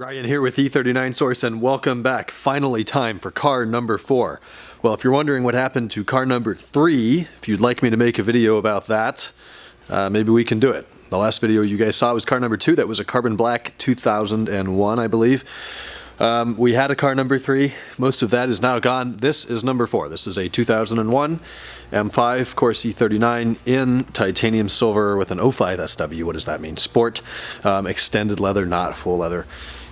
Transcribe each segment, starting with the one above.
Ryan here with E39 Source, and welcome back. Finally time for car number 4. Well, if you're wondering what happened to car number 3, if you'd like me to make a video about that, maybe we can do it. The last video you guys saw was car number 2. That was a carbon black 2001, I believe. We had a car number 3. Most of that is now gone. This is number 4. This is a 2001 M5 Course E39 in titanium silver with an 05 SW. What does that mean? Sport, extended leather, not full leather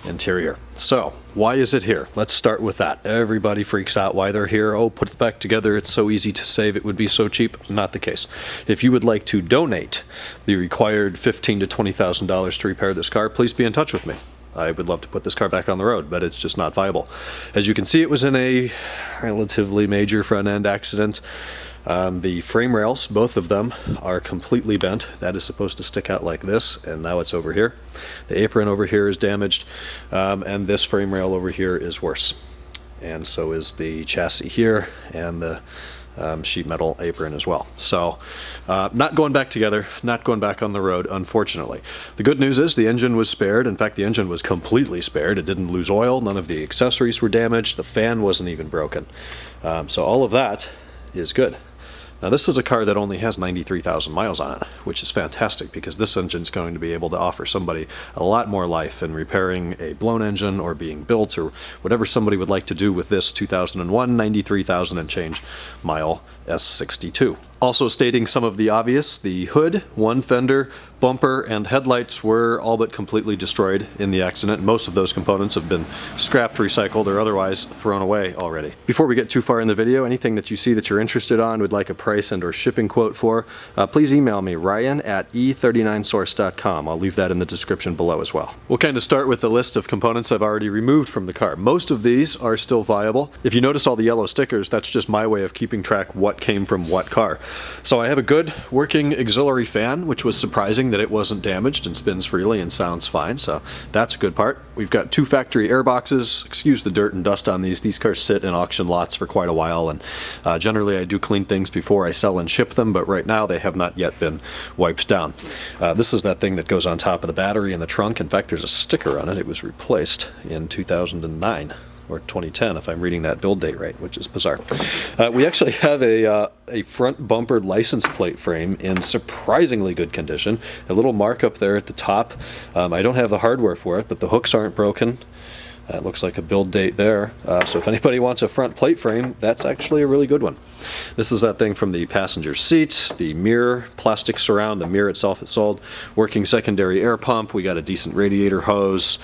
interior. So, why is it here? Let's start with that. Everybody freaks out why they're here. Oh, put it back together. It's so easy to save. It would be so cheap. Not the case. If you would like to donate the required $15,000 to $20,000 to repair this car, please be in touch with me. I would love to put this car back on the road, but it's just not viable. As you can see, it was in a relatively major front-end accident. The frame rails, both of them, are completely bent. That is supposed to stick out like this, and now it's over here. The apron over here is damaged, and this frame rail over here is worse. And so is the chassis here, and the sheet metal apron as well. So not going back together, not going back on the road, unfortunately. The good news is the engine was spared. In fact, the engine was completely spared. It didn't lose oil. None of the accessories were damaged. The fan wasn't even broken. So all of that is good. Now this is a car that only has 93,000 miles on it, which is fantastic because this engine's going to be able to offer somebody a lot more life in repairing a blown engine or being built or whatever somebody would like to do with this 2001 93,000 and change mile S62. Also stating some of the obvious, the hood, one fender, bumper, and headlights were all but completely destroyed in the accident. Most of those components have been scrapped, recycled, or otherwise thrown away already. Before we get too far in the video, anything that you see that you're interested on, would like a price and or shipping quote for, please email me, ryan@e39source.com. I'll leave that in the description below as well. We'll kind of start with the list of components I've already removed from the car. Most of these are still viable. If you notice all the yellow stickers, that's just my way of keeping track what came from what car. So I have a good working auxiliary fan, which was surprising that it wasn't damaged and spins freely and sounds fine, so that's a good part. We've got 2 factory air boxes. Excuse the dirt and dust on these. These cars sit in auction lots for quite a while, and generally I do clean things before I sell and ship them, but right now they have not yet been wiped down. This is that thing that goes on top of the battery in the trunk. In fact, there's a sticker on it. It was replaced in 2009. Or 2010 if I'm reading that build date right, which is bizarre. We actually have a front bumper license plate frame in surprisingly good condition. A little mark up there at the top. I don't have the hardware for it, but the hooks aren't broken. It looks like a build date there. So if anybody wants a front plate frame, that's actually a really good one. This is that thing from the passenger seat, the mirror, plastic surround, the mirror itself is sold, working secondary air pump, we got a decent radiator hose.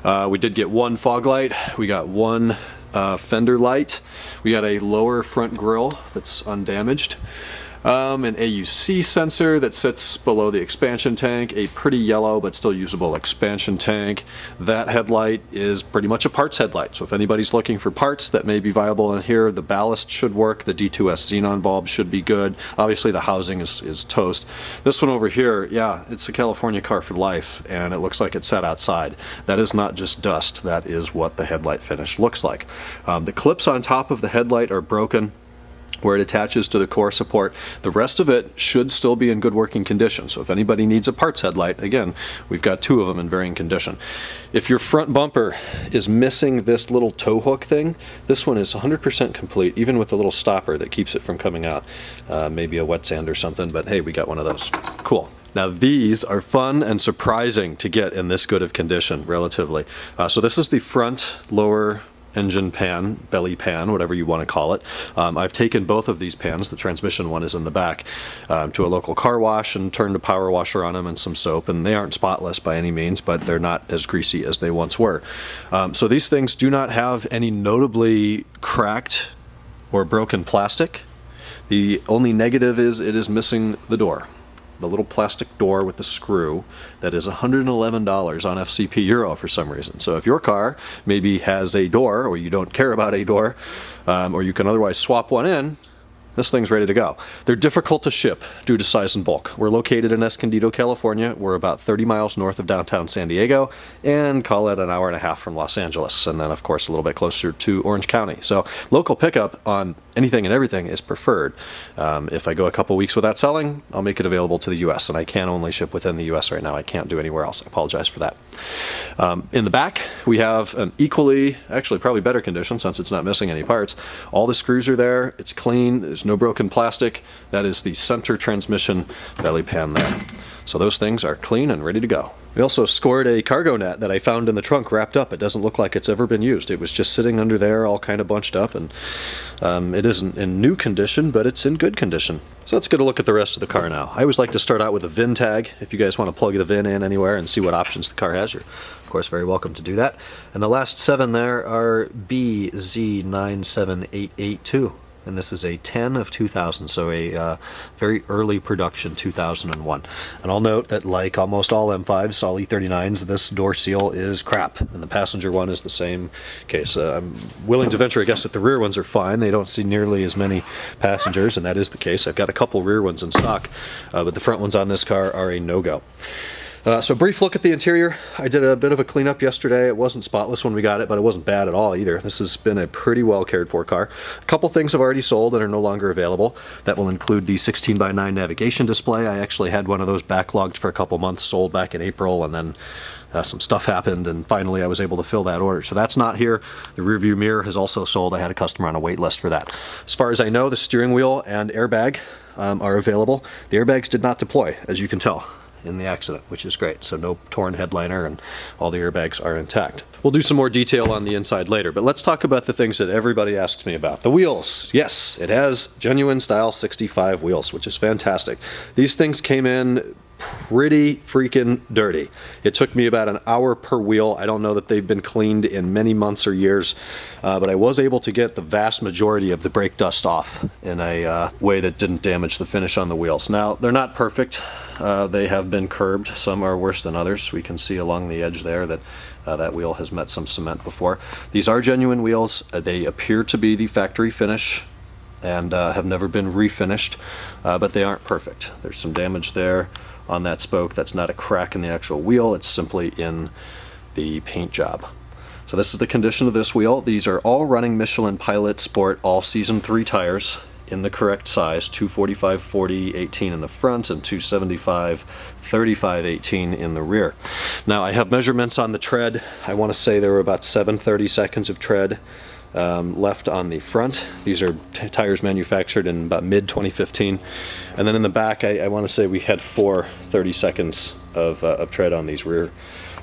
We did get 1 fog light, we got 1 fender light, we got a lower front grille that's undamaged. An AUC sensor that sits below the expansion tank, a pretty yellow but still usable expansion tank. That headlight is pretty much a parts headlight, so if anybody's looking for parts that may be viable in here, the ballast should work, the D2S xenon bulb should be good. Obviously the housing is toast. This one over here, yeah, it's a California car for life, and it looks like it's sat outside. That is not just dust, that is what the headlight finish looks like. The clips on top of the headlight are broken where it attaches to the core support. The rest of it should still be in good working condition. So if anybody needs a parts headlight, again, we've got 2 of them in varying condition. If your front bumper is missing this little tow hook thing, this one is 100% complete, even with the little stopper that keeps it from coming out. Maybe a wet sand or something, but hey, we got one of those. Cool. Now these are fun and surprising to get in this good of condition, relatively. So this is the front lower engine pan, belly pan, whatever you want to call it. I've taken both of these pans, the transmission one is in the back, to a local car wash and turned a power washer on them and some soap, and they aren't spotless by any means, but they're not as greasy as they once were. So these things do not have any notably cracked or broken plastic. The only negative is it is missing the door. The little plastic door with the screw that is $111 on FCP Euro for some reason. So if your car maybe has a door, or you don't care about a door, or you can otherwise swap one in, this thing's ready to go. They're difficult to ship due to size and bulk. We're located in Escondido, California. We're about 30 miles north of downtown San Diego, and call it an hour and a half from Los Angeles, and then of course a little bit closer to Orange County. So local pickup on anything and everything is preferred. If I go a couple weeks without selling, I'll make it available to the US, and I can only ship within the US right now. I can't do anywhere else. I apologize for that. In the back, we have an equally, actually probably better condition since it's not missing any parts. All the screws are there. It's clean. There's no broken plastic. That is the center transmission belly pan there. So those things are clean and ready to go. We also scored a cargo net that I found in the trunk wrapped up. It doesn't look like it's ever been used. It was just sitting under there all kind of bunched up, and it isn't in new condition, but it's in good condition. So let's get a look at the rest of the car now. I always like to start out with a VIN tag. If you guys want to plug the VIN in anywhere and see what options the car has, you're of course very welcome to do that. And the last 7 there are BZ97882. And this is a 10 of 2000, so a very early production 2001. And I'll note that like almost all M5s, all E39s, this door seal is crap, and the passenger one is the same case. I'm willing to venture, I guess, that the rear ones are fine. They don't see nearly as many passengers, and that is the case. I've got a couple rear ones in stock, but the front ones on this car are a no-go. So brief look at the interior. I did a bit of a cleanup yesterday. It wasn't spotless when we got it, but it wasn't bad at all either. This has been a pretty well cared for car. A couple things have already sold and are no longer available. That will include the 16:9 navigation display. I actually had one of those backlogged for a couple months, sold back in April, and then some stuff happened, and finally I was able to fill that order. So that's not here. The rear view mirror has also sold. I had a customer on a wait list for that. As far as I know, the steering wheel and airbag are available. The airbags did not deploy, as you can tell, in the accident, which is great. So no torn headliner, and all the airbags are intact. We'll do some more detail on the inside later, but let's talk about the things that everybody asks me about. The wheels. Yes, it has genuine style 65 wheels, which is fantastic. These things came in pretty freaking dirty. It took me about an hour per wheel. I don't know that they've been cleaned in many months or years, but I was able to get the vast majority of the brake dust off in a way that didn't damage the finish on the wheels. Now, they're not perfect. They have been curbed. Some are worse than others. We can see along the edge there that that wheel has met some cement before. These are genuine wheels. They appear to be the factory finish and have never been refinished, but they aren't perfect. There's some damage there on that spoke. That's not a crack in the actual wheel, it's simply in the paint job. So this is the condition of this wheel. These are all running Michelin Pilot Sport all season 3 tires in the correct size, 245/40/18 in the front and 275/35/18 in the rear. Now I have measurements on the tread. I want to say there were about 730 seconds of tread left on the front. These are tires manufactured in about mid-2015. And then in the back, I want to say we had 430 seconds of tread on these rear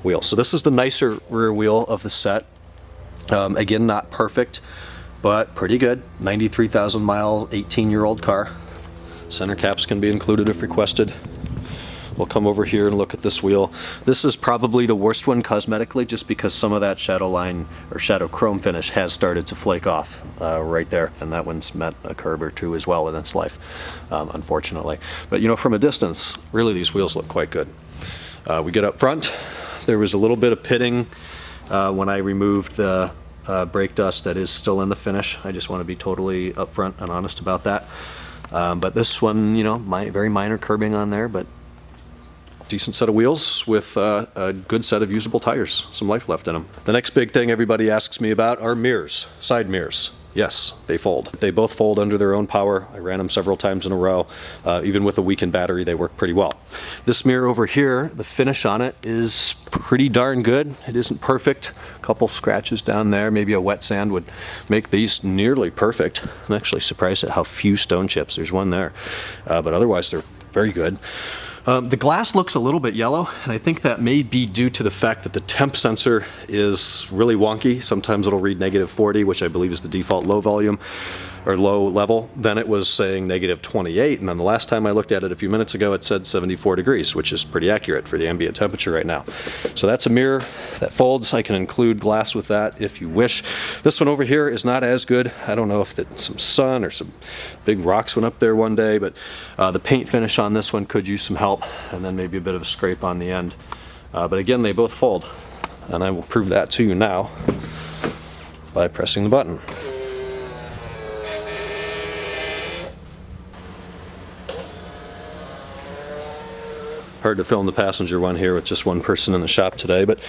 wheels. So this is the nicer rear wheel of the set. Again, not perfect, but pretty good. 93,000 mile, 18-year-old car. Center caps can be included if requested. We'll come over here and look at this wheel. This is probably the worst one cosmetically, just because some of that shadow line or shadow chrome finish has started to flake off right there, and that one's met a curb or two as well in its life, unfortunately. But you know, from a distance, really these wheels look quite good. We get up front. There was a little bit of pitting when I removed the brake dust that is still in the finish. I just want to be totally upfront and honest about that. But this one, you know, very minor curbing on there, but decent set of wheels with a good set of usable tires, some life left in them. The next big thing everybody asks me about are mirrors, side mirrors. Yes, they fold. They both fold under their own power. I ran them several times in a row. Even with a weakened battery, they work pretty well. This mirror over here, the finish on it is pretty darn good. It isn't perfect. A couple scratches down there, maybe a wet sand would make these nearly perfect. I'm actually surprised at how few stone chips. There's one there, but otherwise they're very good. The glass looks a little bit yellow, and I think that may be due to the fact that the temp sensor is really wonky. Sometimes it'll read -40, which I believe is the default low volume or low level. Then it was saying -28, and then the last time I looked at it a few minutes ago, it said 74 degrees, which is pretty accurate for the ambient temperature right now. So that's a mirror that folds. I can include glass with that if you wish. This one over here is not as good. I don't know if some sun or some big rocks went up there one day, but the paint finish on this one could use some help, and then maybe a bit of a scrape on the end. But again, they both fold, and I will prove that to you now by pressing the button. hard to film the passenger one here with just one person in the shop today, but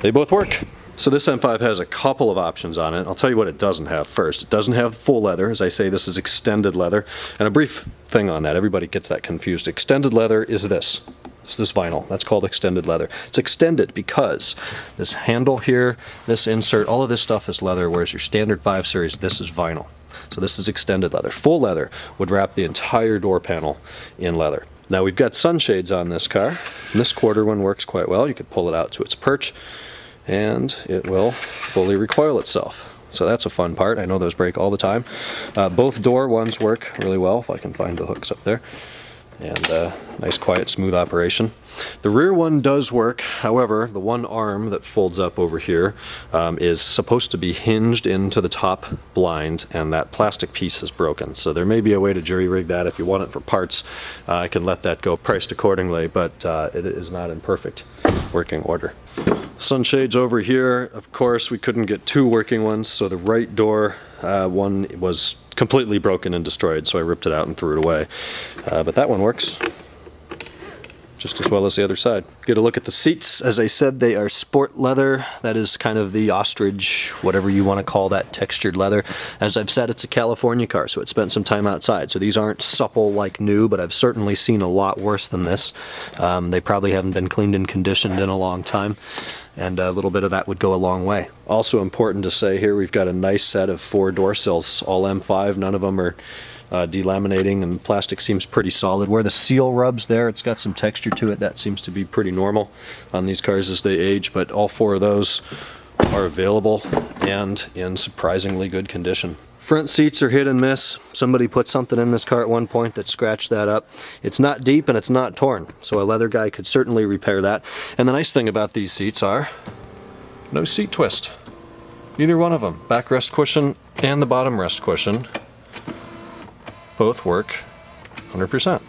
they both work. So this M5 has a couple of options on it. I'll tell you what it doesn't have first. It doesn't have full leather. As I say, this is extended leather. And a brief thing on that, everybody gets that confused. Extended leather is this. It's this vinyl. That's called extended leather. It's extended because this handle here, this insert, all of this stuff is leather, whereas your standard 5 Series, this is vinyl. So this is extended leather. Full leather would wrap the entire door panel in leather. Now we've got sunshades on this car. And this quarter one works quite well. You could pull it out to its perch, and it will fully recoil itself. So that's a fun part. I know those break all the time. Both door ones work really well, if I can find the hooks up there. And nice, quiet, smooth operation. The rear one does work. However, the one arm that folds up over here is supposed to be hinged into the top blind, and that plastic piece is broken. So there may be a way to jury rig that. If you want it for parts, I can let that go priced accordingly, but it is not in perfect working order. Sunshades over here, of course, we couldn't get 2 working ones, so the right door one was completely broken and destroyed, so I ripped it out and threw it away. But that one works just as well as the other side. Get a look at the seats. As I said, they are sport leather. That is kind of the ostrich, whatever you want to call that, textured leather. As I've said, it's a California car, so it spent some time outside. So these aren't supple like new, but I've certainly seen a lot worse than this. They probably haven't been cleaned and conditioned in a long time, and a little bit of that would go a long way. Also important to say here, we've got a nice set of 4 door sills, all M5. None of them are delaminating, and the plastic seems pretty solid. Where the seal rubs there, it's got some texture to it. That seems to be pretty normal on these cars as they age, but all 4 of those are available and in surprisingly good condition. Front seats are hit and miss. Somebody put something in this car at one point that scratched that up. It's not deep and it's not torn, so a leather guy could certainly repair that. And the nice thing about these seats are no seat twist. Either one of them, backrest cushion and the bottom rest cushion, both work 100%.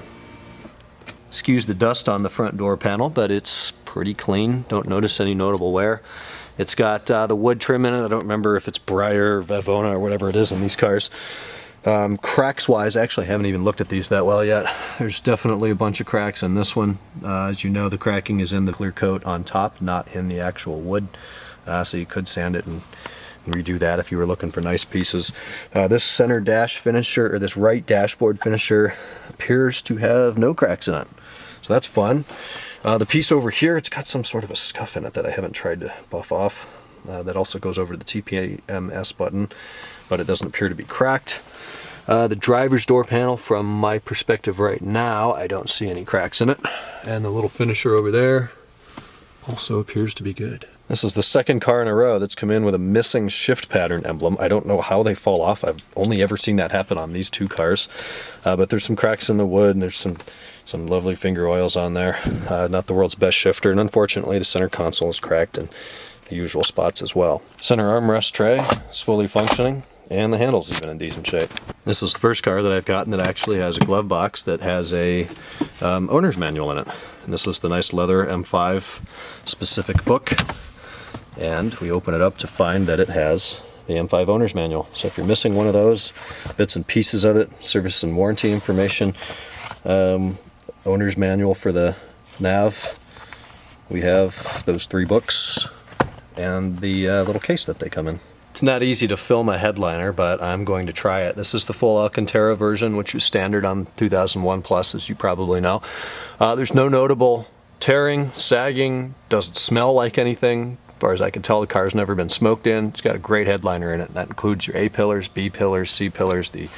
Excuse the dust on the front door panel, but it's pretty clean. Don't notice any notable wear. It's got the wood trim in it. I don't remember if it's Briar, Vavona, or whatever it is in these cars. Cracks wise, I actually haven't even looked at these that well yet. There's definitely a bunch of cracks in this one. As you know, the cracking is in the clear coat on top, not in the actual wood. So you could sand it and redo that if you were looking for nice pieces. This center dash finisher, or this right dashboard finisher, appears to have no cracks in it. So that's fun. The piece over here, it's got some sort of a scuff in it that I haven't tried to buff off. That also goes over the TPMS button, but it doesn't appear to be cracked. The driver's door panel, from my perspective right now, I don't see any cracks in it. And the little finisher over there also appears to be good. This is the second car in a row that's come in with a missing shift pattern emblem. I don't know how they fall off. I've only ever seen that happen on these 2 cars. But there's some cracks in the wood, and there's some lovely finger oils on there. Not the world's best shifter, and unfortunately the center console is cracked in the usual spots as well. Center armrest tray is fully functioning, and the handle's even in decent shape. This is the first car that I've gotten that actually has a glove box that has a owner's manual in it. And this is the nice leather M5 specific book. And we open it up to find that it has the M5 owner's manual. So if you're missing one of those, bits and pieces of it, service and warranty information, owner's manual for the nav, we have those 3 books and the little case that they come in. It's not easy to film a headliner, but I'm going to try it. This is the full Alcantara version, which is standard on 2001 Plus, as you probably know. There's no notable tearing, sagging, doesn't smell like anything. As far as I can tell, the car's never been smoked in. It's got a great headliner in it. That includes your A pillars, B pillars, C pillars, the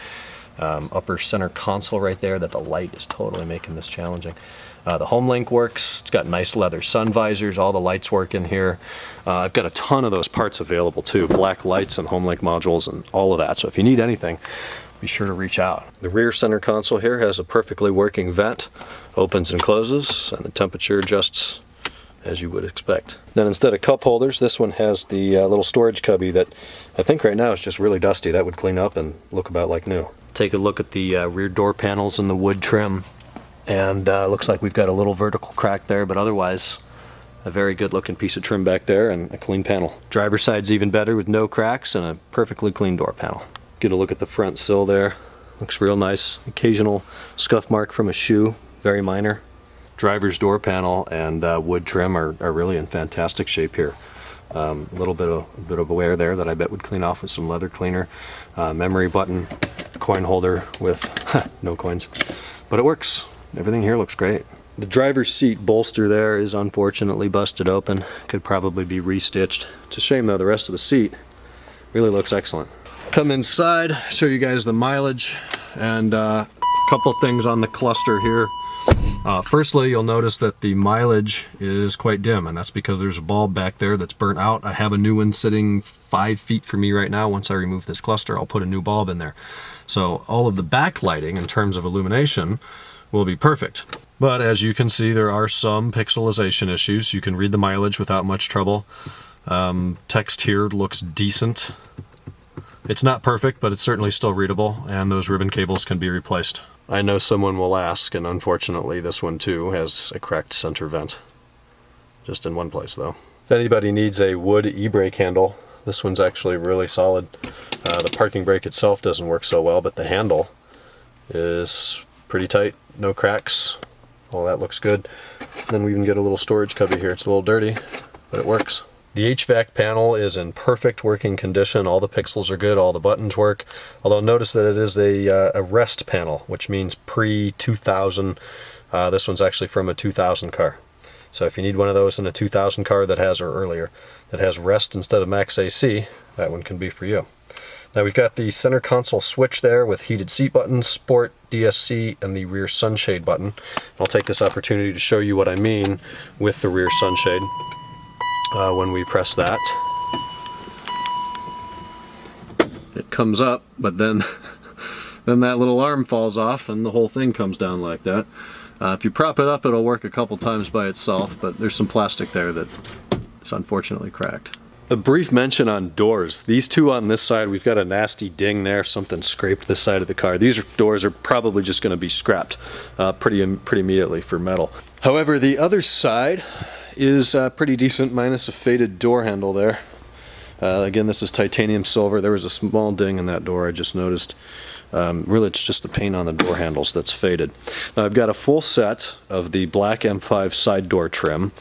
upper center console right there, that the light is totally making this challenging. The home link works. It's got nice leather sun visors. All the lights work in here. I've got a ton of those parts available too. Black lights and home link modules and all of that. So if you need anything, be sure to reach out. The rear center console here has a perfectly working vent. Opens and closes, and the temperature adjusts as you would expect. Then instead of cup holders, this one has the little storage cubby that I think right now is just really dusty. That would clean up and look about like new. Take a look at the rear door panels and the wood trim, and looks like we've got a little vertical crack there, but otherwise a very good looking piece of trim back there and a clean panel. Driver's side's even better with no cracks and a perfectly clean door panel. Get a look at the front sill there. Looks real nice. Occasional scuff mark from a shoe, very minor. driver's door panel and wood trim are really in fantastic shape here. A little bit of wear there that I bet would clean off with some leather cleaner. Memory button, coin holder with no coins, but it works. Everything here looks great. The driver's seat bolster there is unfortunately busted open. Could probably be restitched. It's a shame though, the rest of the seat really looks excellent. Come inside, show you guys the mileage and a couple things on the cluster here. Firstly, you'll notice that the mileage is quite dim, and that's because there's a bulb back there that's burnt out. I have a new one sitting 5 feet from me right now. Once I remove this cluster, I'll put a new bulb in there. So all of the backlighting in terms of illumination will be perfect. But as you can see, there are some pixelization issues. You can read the mileage without much trouble. Text here looks decent. It's not perfect, but it's certainly still readable, and those ribbon cables can be replaced. I know someone will ask, and unfortunately this one too has a cracked center vent. Just in one place though. If anybody needs a wood e-brake handle, this one's actually really solid. The parking brake itself doesn't work so well, but the handle is pretty tight, no cracks. All that looks good. Then we even get a little storage cubby here. It's a little dirty, but it works. The HVAC panel is in perfect working condition. All the pixels are good, all the buttons work. Although notice that it is a rest panel, which means pre-2000. This one's actually from a 2000 car. So if you need one of those in a 2000 car that has, or earlier, that has rest instead of max AC, that one can be for you. Now we've got the center console switch there with heated seat buttons, sport, DSC, and the rear sunshade button. I'll take this opportunity to show you what I mean with the rear sunshade. When we press that, it comes up, but then that little arm falls off and the whole thing comes down like that. If you prop it up, it'll work a couple times by itself, but there's some plastic there that is unfortunately cracked. A brief mention on doors. These two on this side, we've got a nasty ding there, something scraped this side of the car. These doors are probably just going to be scrapped pretty immediately for metal. However, the other side is pretty decent, minus a faded door handle there. Again, this is titanium silver. There was a small ding in that door I just noticed. Really, it's just the paint on the door handles that's faded. Now, I've got a full set of the black M5 side door trim.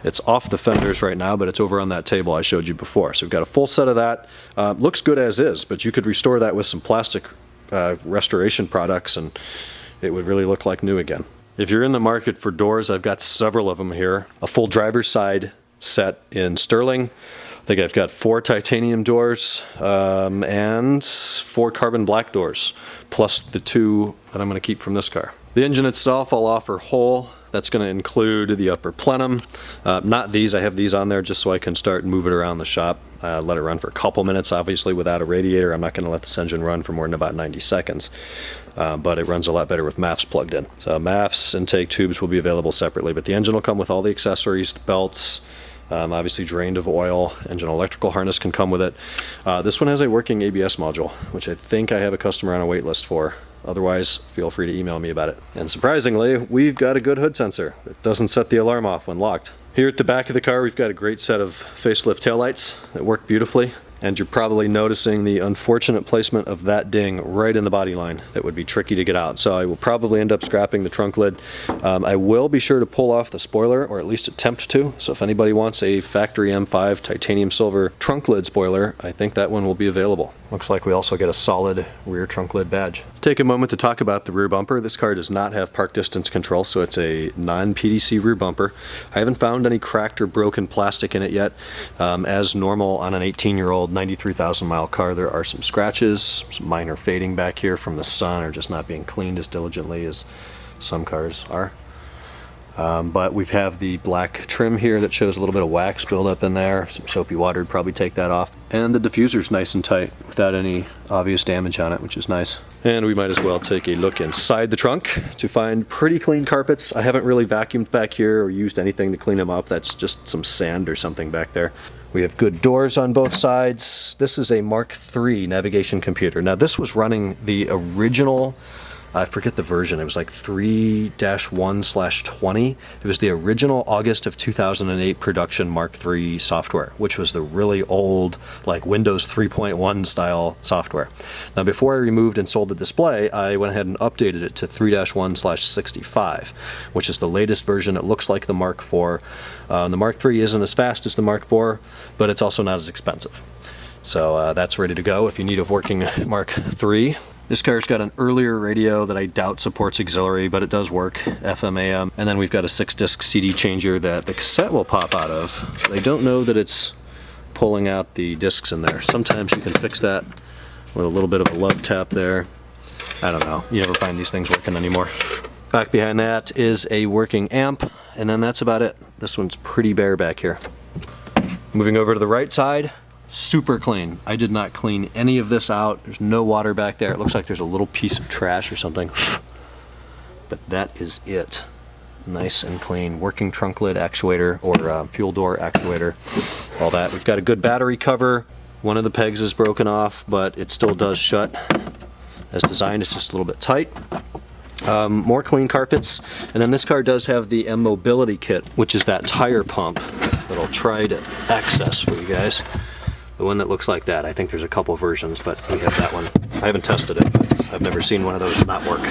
It's off the fenders right now, but it's over on that table I showed you before. So we've got a full set of that. Looks good as is, but you could restore that with some plastic restoration products, and it would really look like new again. If you're in the market for doors, I've got several of them here. A full driver's side set in sterling. I think I've got 4 titanium doors and 4 carbon black doors, plus the 2 that I'm going to keep from this car. The engine itself I'll offer whole. That's going to include the upper plenum. Not these, I have these on there just so I can start and move it around the shop. Let it run for a couple minutes, obviously without a radiator. I'm not going to let this engine run for more than about 90 seconds. But it runs a lot better with MAFs plugged in. So MAFs intake tubes will be available separately, but the engine will come with all the accessories, the belts, obviously drained of oil. Engine electrical harness can come with it. This one has a working ABS module, which I think I have a customer on a wait list for. Otherwise, feel free to email me about it. And surprisingly, we've got a good hood sensor. It doesn't set the alarm off when locked. Here at the back of the car, we've got a great set of facelift taillights that work beautifully. And you're probably noticing the unfortunate placement of that ding right in the body line. That would be tricky to get out. So I will probably end up scrapping the trunk lid. I will be sure to pull off the spoiler, or at least attempt to. So if anybody wants a factory M5 titanium silver trunk lid spoiler, I think that one will be available. Looks like we also get a solid rear trunk lid badge. Take a moment to talk about the rear bumper. This car does not have park distance control, so it's a non-PDC rear bumper. I haven't found any cracked or broken plastic in it yet. As normal on an 18-year-old 93,000 mile car, there are some scratches, some minor fading back here from the sun or just not being cleaned as diligently as some cars are. But we have the black trim here that shows a little bit of wax buildup in there. Some soapy water would probably take that off. And the diffuser's nice and tight without any obvious damage on it, which is nice. And we might as well take a look inside the trunk to find pretty clean carpets. I haven't really vacuumed back here or used anything to clean them up. That's just some sand or something back there. We have good doors on both sides. This is a Mark III navigation computer. Now this was running the original I forget the version. It was like 3-1/20. It was the original August of 2008 production Mark III software, which was the really old, like Windows 3.1 style software. Now, before I removed and sold the display, I went ahead and updated it to 3-1/65, which is the latest version. It looks like the Mark IV. The Mark III isn't as fast as the Mark IV, but it's also not as expensive. So that's ready to go if you need a working Mark III. This car's got an earlier radio that I doubt supports auxiliary, but it does work, FM, AM. And then we've got a 6-disc CD changer that the cassette will pop out of. I don't know that it's pulling out the discs in there. Sometimes you can fix that with a little bit of a love tap there. I don't know. You never find these things working anymore. Back behind that is a working amp, and then that's about it. This one's pretty bare back here. Moving over to the right side. Super clean. I did not clean any of this out. There's no water back there. It looks like there's a little piece of trash or something. But that is it. Nice and clean. Working trunk lid actuator or fuel door actuator. All that. We've got a good battery cover. One of the pegs is broken off, but it still does shut. As designed, it's just a little bit tight. More clean carpets. And then this car does have the M-Mobility kit, which is that tire pump that I'll try to access for you guys. The one that looks like that. I think there's a couple versions, but we have that one. I haven't tested it. I've never seen one of those not work.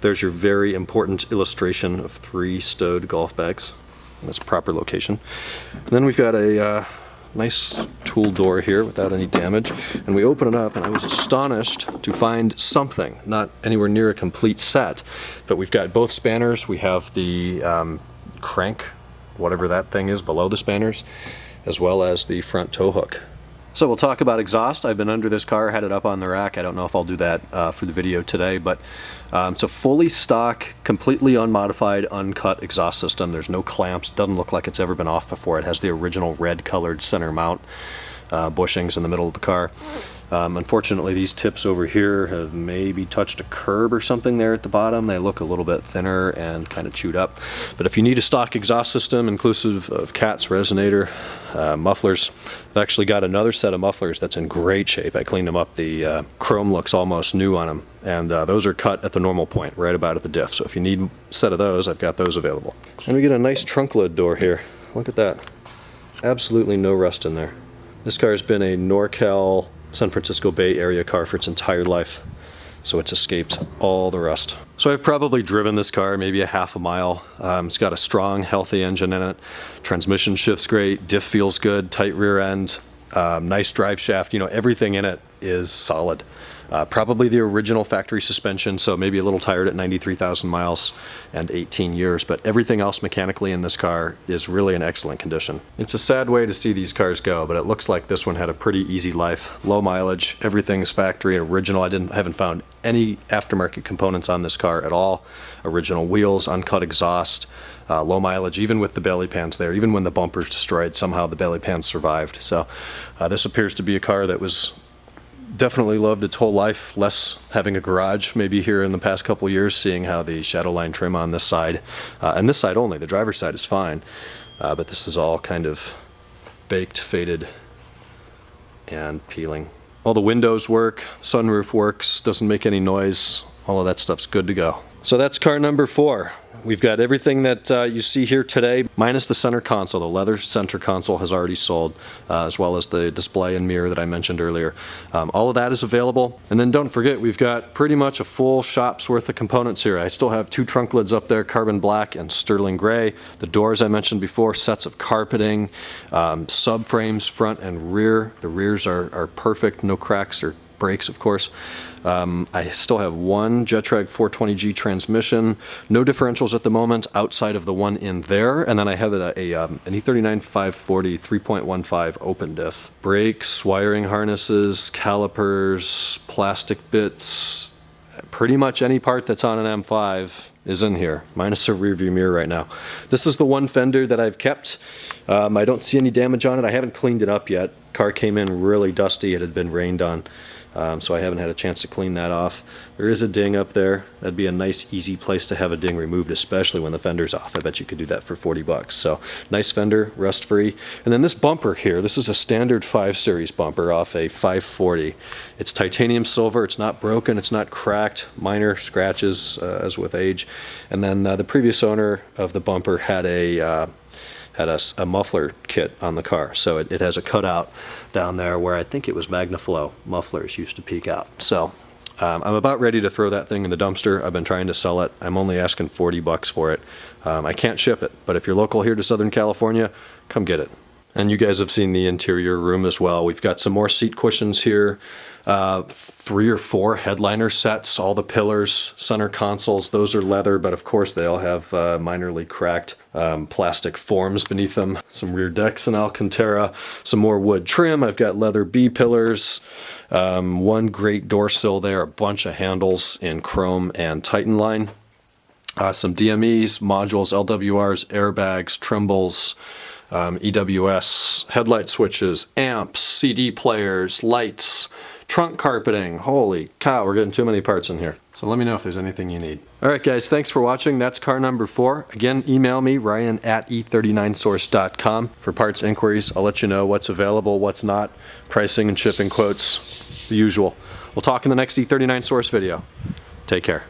There's your very important illustration of 3 stowed golf bags. That's proper location. And then we've got a nice tool door here without any damage. And we open it up, and I was astonished to find something. Not anywhere near a complete set, but we've got both spanners. We have the crank, whatever that thing is below the spanners, as well as the front tow hook. So we'll talk about exhaust. I've been under this car, had it up on the rack. I don't know if I'll do that for the video today, but it's a fully stock, completely unmodified, uncut exhaust system. There's no clamps. It doesn't look like it's ever been off before. It has the original red colored center mount bushings in the middle of the car. Unfortunately, these tips over here have maybe touched a curb or something there at the bottom. They look a little bit thinner and kind of chewed up. But if you need a stock exhaust system inclusive of cats, resonator, mufflers, I've actually got another set of mufflers that's in great shape. I cleaned them up. The chrome looks almost new on them, and those are cut at the normal point, right about at the diff. So if you need a set of those, I've got those available. And we get a nice trunk lid door here. Look at that. Absolutely no rust in there. This car has been a NorCal, San Francisco Bay Area car for its entire life, so it's escaped all the rust. So I've probably driven this car maybe a half a mile. It's got a strong, healthy engine in it. Transmission shifts great, diff feels good, tight rear end, nice drive shaft. You know, everything in it is solid. Probably the original factory suspension, so maybe a little tired at 93,000 miles and 18 years, but everything else mechanically in this car is really in excellent condition. It's a sad way to see these cars go, but it looks like this one had a pretty easy life. Low mileage, everything's factory original. I haven't found any aftermarket components on this car at all. Original wheels, uncut exhaust, low mileage, even with the belly pans there. Even when the bumper's destroyed, somehow the belly pans survived. So this appears to be a car that was definitely loved its whole life, less having a garage maybe here in the past couple years, seeing how the Shadowline trim on this side, and this side only, the driver's side is fine, but this is all kind of baked, faded, and peeling. All the windows work, sunroof works, doesn't make any noise, all of that stuff's good to go. So that's car number 4. We've got everything that you see here today, minus the center console. The leather center console has already sold, as well as the display and mirror that I mentioned earlier. All of that is available. And then don't forget, we've got pretty much a full shop's worth of components here. I still have 2 trunk lids up there, carbon black and sterling gray. The doors I mentioned before, sets of carpeting, subframes front and rear. The rears are perfect, no cracks or brakes, of course. I still have one Jetrag 420G transmission, no differentials at the moment outside of the one in there, and then I have an E39 540 3.15 open diff. Brakes, wiring harnesses, calipers, plastic bits, pretty much any part that's on an M5 is in here, minus a rear view mirror right now. This is the one fender that I've kept. I don't see any damage on it. I haven't cleaned it up yet. Car came in really dusty. It had been rained on. So I haven't had a chance to clean that off. There is a ding up there. That'd be a nice, easy place to have a ding removed, especially when the fender's off. I bet you could do that for 40 bucks. So nice fender, rust-free. And then this bumper here, this is a standard 5 Series bumper off a 540. It's titanium silver. It's not broken. It's not cracked. Minor scratches as with age. And then the previous owner of the bumper had a muffler kit on the car, so it has a cutout down there where I think it was MagnaFlow mufflers used to peek out. So I'm about ready to throw that thing in the dumpster. I've been trying to sell it. I'm only asking 40 bucks for it. I can't ship it, but if you're local here to Southern California, come get it. And you guys have seen the interior room as well. We've got some more seat cushions here, 3 or 4 headliner sets, all the pillars, center consoles, those are leather, but of course they all have minorly cracked plastic forms beneath them. Some rear decks in Alcantara, some more wood trim. I've got leather B-pillars, one great door sill there, a bunch of handles in chrome and Titan line, some DMEs, modules, LWRs, airbags, trembles, EWS, headlight switches, amps, CD players, lights, trunk carpeting. Holy cow, we're getting too many parts in here. So let me know if there's anything you need. Alright guys, thanks for watching. That's car number 4. Again, email me, ryan@e39source.com for parts inquiries. I'll let you know what's available, what's not, pricing and shipping quotes, the usual. We'll talk in the next E39 Source video. Take care.